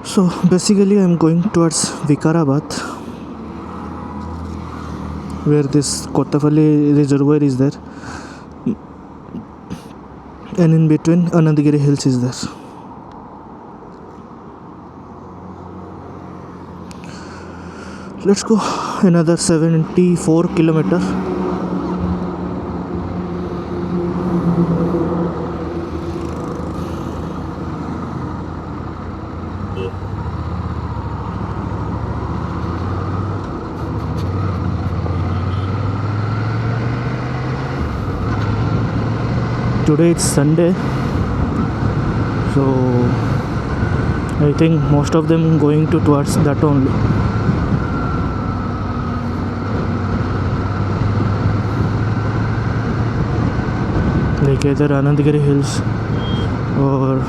So basically, I'm going towards Vikarabad, where this Kotafalli reservoir is there, and in between Anandagiri Hills is there. Let's go another 74 kilometer. Today it's Sunday, so I think most of them going towards that only. Like either Anandagiri Hills or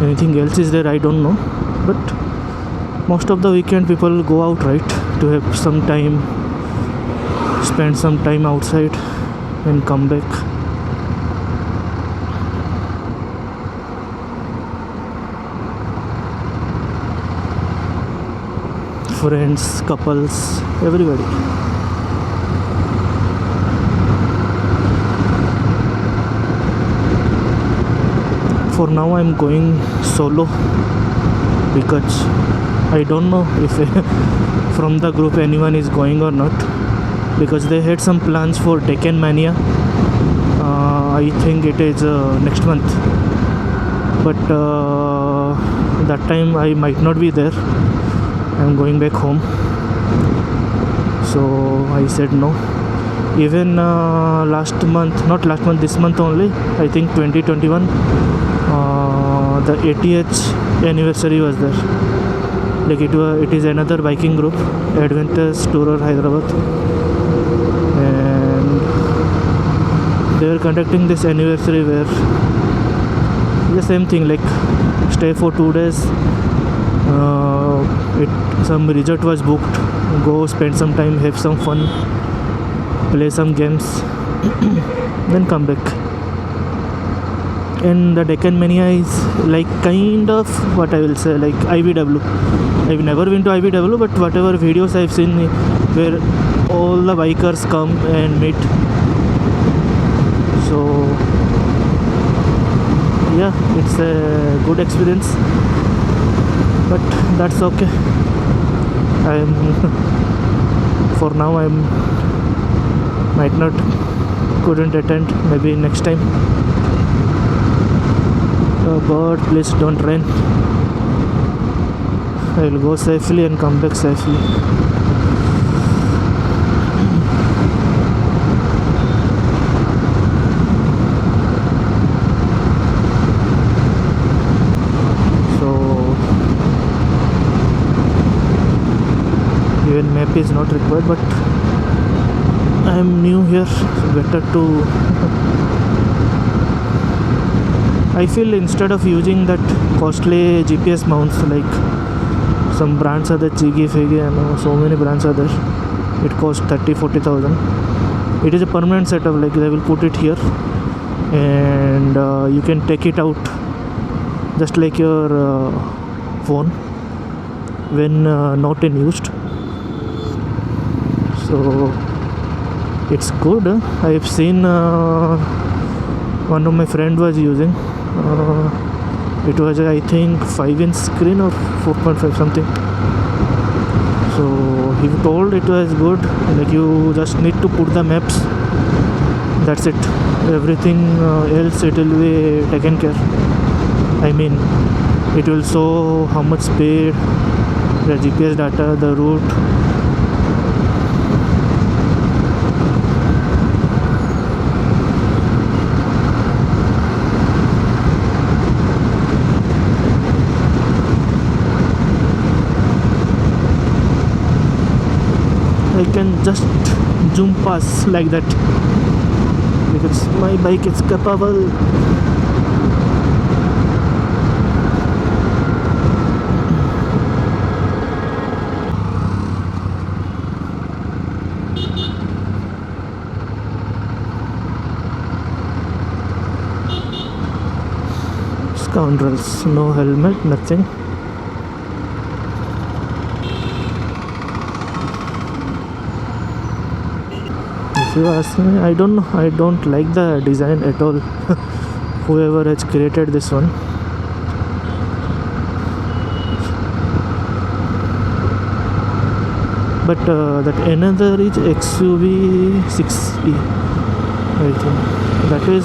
anything else is there, I don't know. But most of the weekend people go out, right, to have some time, spend some time outside and come back. Friends, couples, everybody. For now I'm going solo because I don't know if from the group anyone is going or not, because they had some plans for Deccan Mania. I think it is next month, but that time I might not be there. I'm going back home, so I said no. Even this month only, I think 2021, the 80th anniversary was there. Like it is another biking group, Adventures Tourer Hyderabad, and they were conducting this anniversary where the same thing, like stay for 2 days. Some resort was booked, go spend some time, have some fun, play some games, then come back. And the Deccan Mania is like kind of what I will say, like IVW. I've never been to IVW, but whatever videos I've seen where all the bikers come and meet. So yeah, it's a good experience, but that's okay. For now I might not couldn't attend, maybe next time. Oh God, please don't rain. I will go safely and come back safely. Even map is not required, but I am new here, so better to I feel instead of using that costly GPS mounts, like some brands are there, Chigi, Figi, and so many brands are there, it costs 30-40,000. It is a permanent setup, like they will put it here and you can take it out just like your phone when not in used. So it's good. I have seen one of my friend was using. It was I think 5-inch screen or 4.5 something. So he told it was good. Like you just need to put the maps. That's it. Everything else it will be taken care. I mean, it will show how much speed, the GPS data, the route. I can just zoom past like that because my bike is capable. Scoundrels, no helmet, nothing. If you ask me, I don't know. I don't like the design at all. Whoever has created this one. But that another is XUV 6E, I think. That is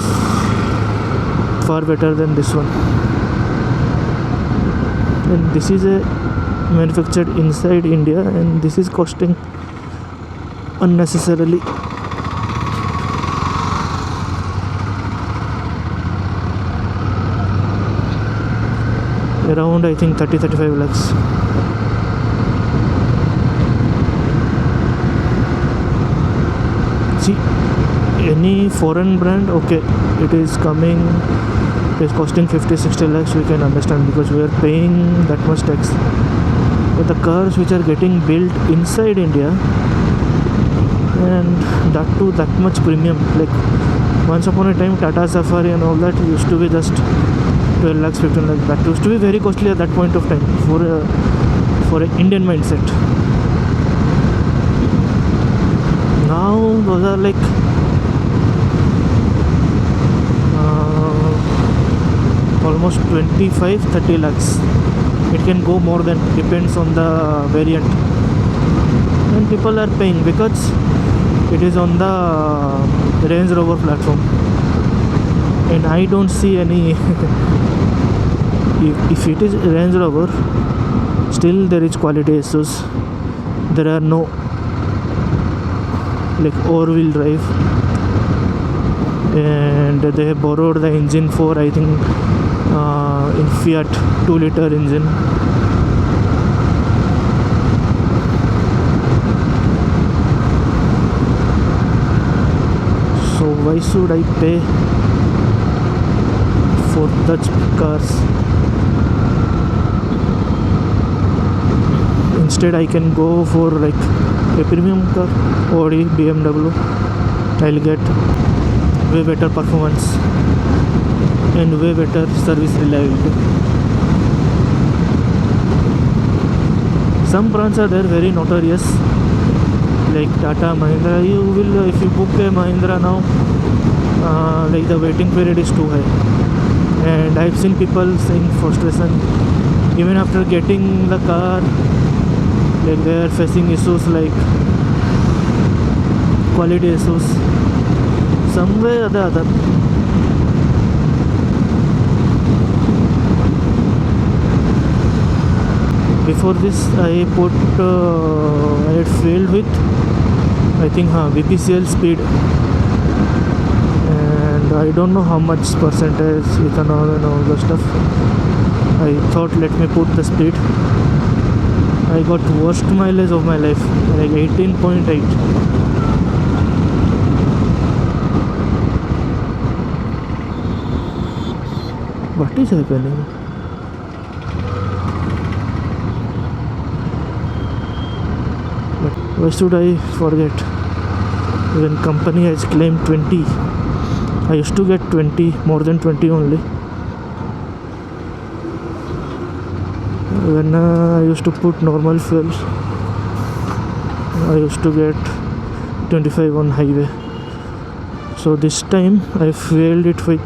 far better than this one. And this is a manufactured inside India, and this is costing unnecessarily. Around, I think, 30-35 lakhs. See, any foreign brand, okay, it is coming, it is costing 50-60 lakhs, we can understand, because we are paying that much tax. But the cars which are getting built inside India, and that too that much premium, like once upon a time Tata Safari and all that used to be just 12 lakhs, 15 lakhs. That used to be very costly at that point of time for an Indian mindset. Now those are like almost 25-30 lakhs. It can go more than, depends on the variant. And people are paying because it is on the Range Rover platform. And I don't see any if it is Range Rover, still there is quality issues. There are no like all-wheel drive, and they have borrowed the engine for, I think, in Fiat 2-liter engine. So why should I pay for such cars? Instead I can go for like a premium car, Audi, BMW. I'll get way better performance and way better service reliability. Some brands are there very notorious, like Tata, Mahindra. You will, if you book a Mahindra now, like the waiting period is too high, and I've seen people saying frustration even after getting the car, like they are facing issues like quality issues some way or the other. Before this I had filled with, I think, BPCL speed, and I don't know how much percentage ethanol and all the stuff. I thought, let me put the speed. I got worst mileage of my life, like 18.8. What is happening? But why should I forget when company has claimed 20? I used to get 20, more than 20 only. When I used to put normal fuel, I used to get 25 on highway. So this time I fueled it with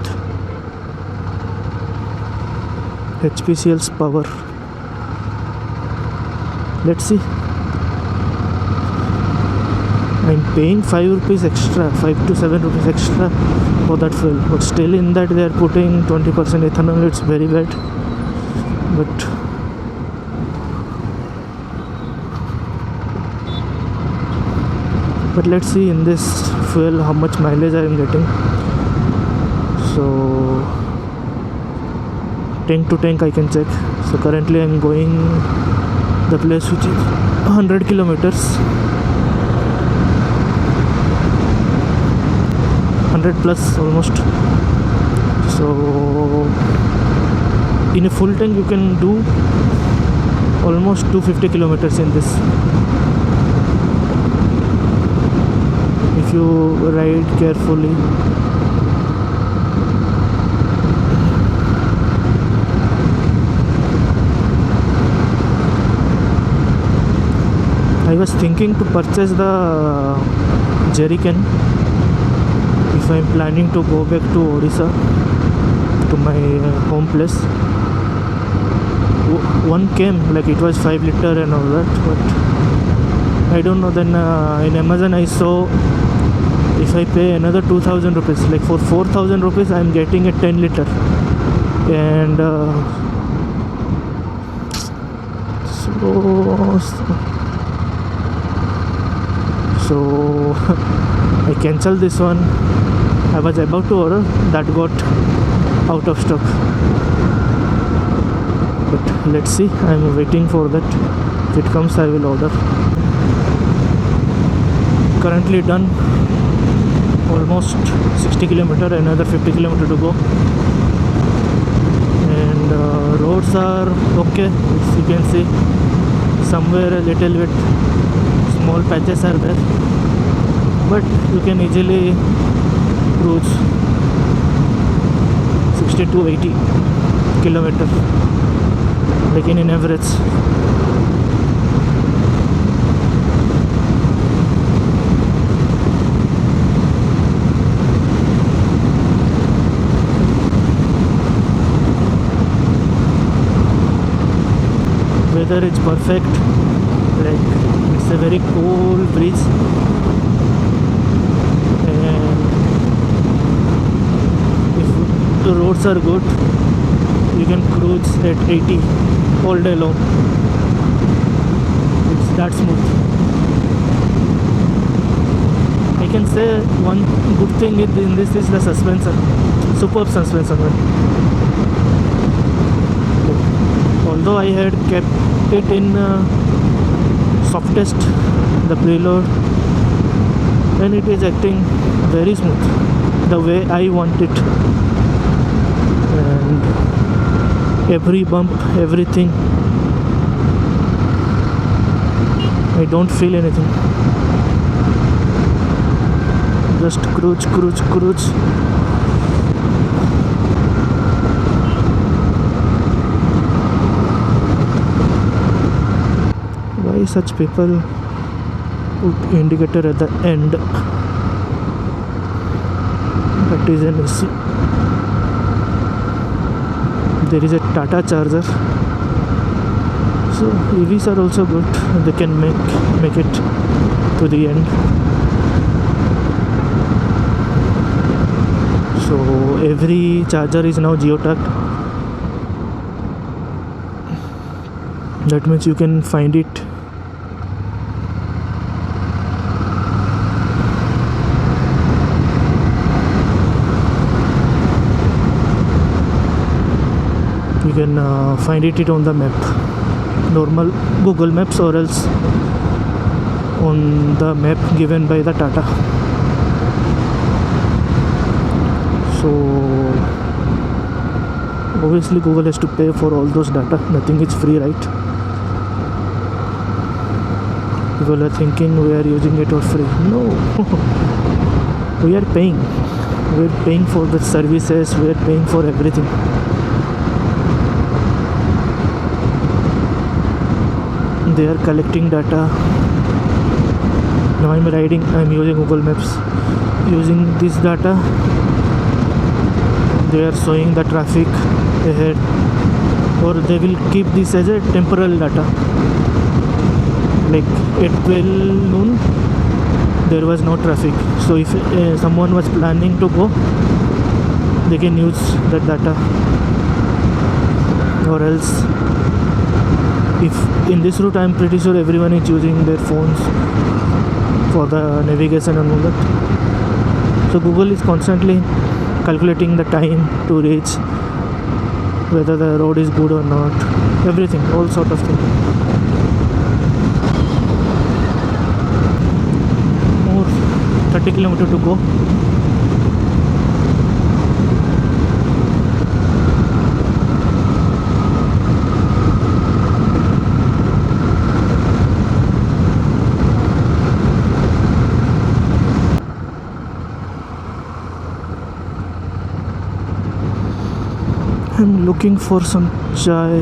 HPCL's power. Let's see. I'm paying 5 rupees extra, 5 to 7 rupees extra for that fuel, but still in that they are putting 20% ethanol. It's very bad. But let's see in this fuel how much mileage I am getting. So tank to tank I can check. So currently I am going the place which is 100 kilometers, 100 plus almost. So in a full tank you can do almost 250 kilometers in this, if you ride carefully. I I was thinking to purchase the jerry can if I'm planning to go back to Odisha, to my home place. One came, like it was 5 liter and all that, but I don't know. Then in Amazon I saw if I pay another 2000 rupees, like for 4000 rupees I'm getting a 10 liter. And so I cancelled this one. I was about to order, that got out of stock. But let's see, I'm waiting for that. If it comes, I will order. Currently done, almost 60 kilometer, another 50 kilometer to go. And roads are okay, as you can see. Somewhere a little bit small patches are there, but you can easily cruise 60 to 80 kilometers, like in an average. Weather is perfect, like it's a very cool breeze, and if the roads are good, you can cruise at 80 all day long. It's that smooth. I can say one good thing in this is the suspension. Superb suspension. Although I had kept it in softest, the preload, and it is acting very smooth, the way I want it. And every bump, everything, I don't feel anything. Just cruise. Why such people put indicator at the end? That is an issue. There is a Tata charger, so EVs are also good. They can make it to the end. So every charger is now geotagged. That means you can find it. You can find it on the map, normal Google Maps, or else on the map given by the Tata. So obviously Google has to pay for all those data. Nothing is free, right? People are thinking we are using it for free. No. We are paying. We are paying for the services. We are paying for everything. They are collecting data. Now I'm using Google Maps. Using this data, they are showing the traffic ahead, or they will keep this as a temporal data. Like at 12 noon there was no traffic, so if someone was planning to go, they can use that data. Or else, if in this route, I'm pretty sure everyone is using their phones for the navigation and all that. So Google is constantly calculating the time to reach, whether the road is good or not, everything, all sort of things. More 30 kilometers to go. I'm looking for some chai.